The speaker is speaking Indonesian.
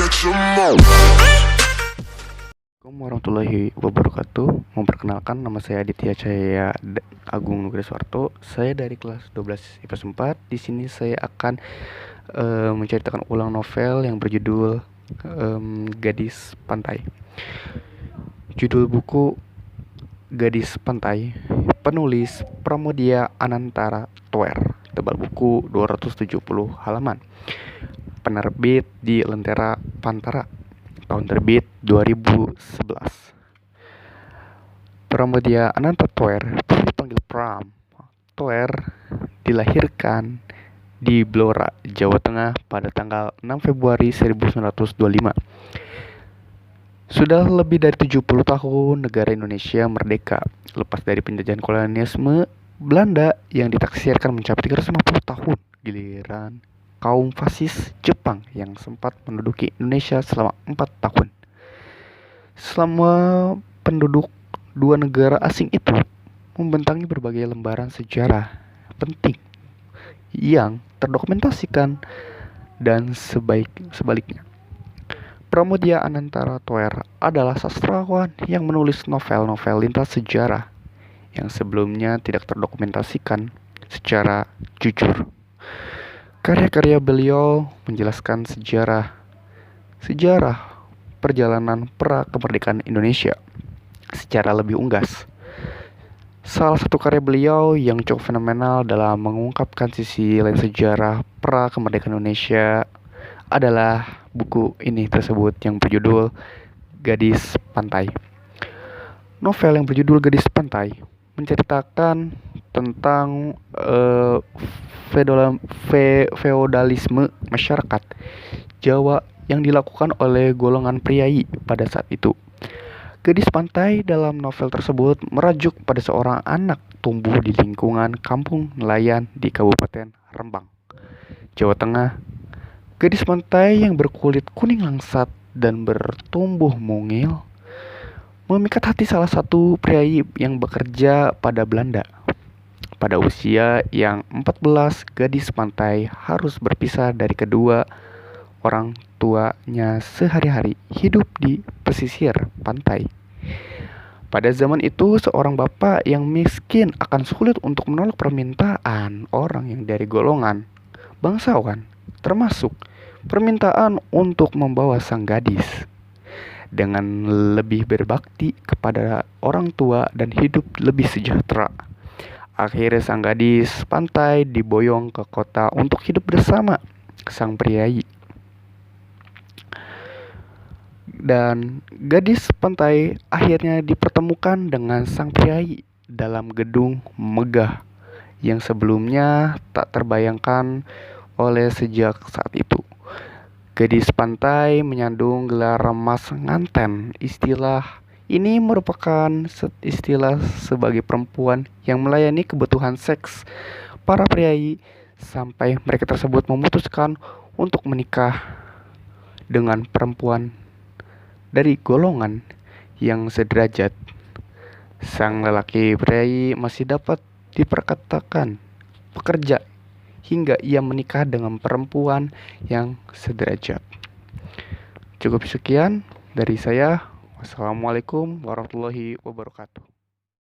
Assalamualaikum warahmatullahi wabarakatuh. Memperkenalkan, nama saya Aditya Cahaya Agung Nugreswarto. Saya dari kelas 12 IPS 4. Di sini saya akan menceritakan ulang novel yang berjudul Gadis Pantai. Judul buku Gadis Pantai, penulis Pramoedya Anantara Toer. Tebal buku 270 halaman. Penerbit di Lentera Pantara. Tahun terbit 2011. Pramoedya Anantara Toer, dipanggil Pram. Toer dilahirkan di Blora, Jawa Tengah pada tanggal 6 Februari 1925. Sudah lebih dari 70 tahun negara Indonesia merdeka, lepas dari penjajahan kolonialisme Belanda yang ditaksirkan mencapai 350 tahun. Giliran kaum fasis Jepang yang sempat menduduki Indonesia selama 4 tahun. Selama penduduk dua negara asing itu membentangi berbagai lembaran sejarah penting yang terdokumentasikan dan sebaliknya. Pramoedya Anantara Toer adalah sastrawan yang menulis novel-novel lintas sejarah yang sebelumnya tidak terdokumentasikan secara jujur. Karya-karya beliau menjelaskan sejarah perjalanan pra kemerdekaan Indonesia secara lebih unggas. Salah satu karya beliau yang cukup fenomenal dalam mengungkapkan sisi lain sejarah pra kemerdekaan Indonesia adalah buku ini tersebut yang berjudul Gadis Pantai. Novel yang berjudul Gadis Pantai menceritakan tentang feodalisme masyarakat Jawa yang dilakukan oleh golongan priai pada saat itu. Gadis Pantai dalam novel tersebut merajuk pada seorang anak tumbuh di lingkungan kampung nelayan di Kabupaten Rembang, Jawa Tengah. Gadis pantai yang berkulit kuning langsat dan bertumbuh mungil memikat hati salah satu priai yang bekerja pada Belanda. Pada usia yang 14, gadis pantai harus berpisah dari kedua orang tuanya sehari-hari hidup di pesisir pantai. Pada zaman itu, seorang bapak yang miskin akan sulit untuk menolak permintaan orang yang dari golongan bangsawan, termasuk permintaan untuk membawa sang gadis dengan lebih berbakti kepada orang tua dan hidup lebih sejahtera. Akhirnya sang gadis pantai diboyong ke kota untuk hidup bersama sang priai. Dan gadis pantai akhirnya dipertemukan dengan sang priai dalam gedung megah yang sebelumnya tak terbayangkan oleh sejak saat itu. Gadis pantai menyandung gelar mas nganten. Istilah ini merupakan istilah sebagai perempuan yang melayani kebutuhan seks para priai sampai mereka tersebut memutuskan untuk menikah dengan perempuan dari golongan yang sederajat. Sang lelaki priai masih dapat diperkatakan pekerja hingga ia menikah dengan perempuan yang sederajat. Cukup sekian dari saya. Wassalamualaikum warahmatullahi wabarakatuh.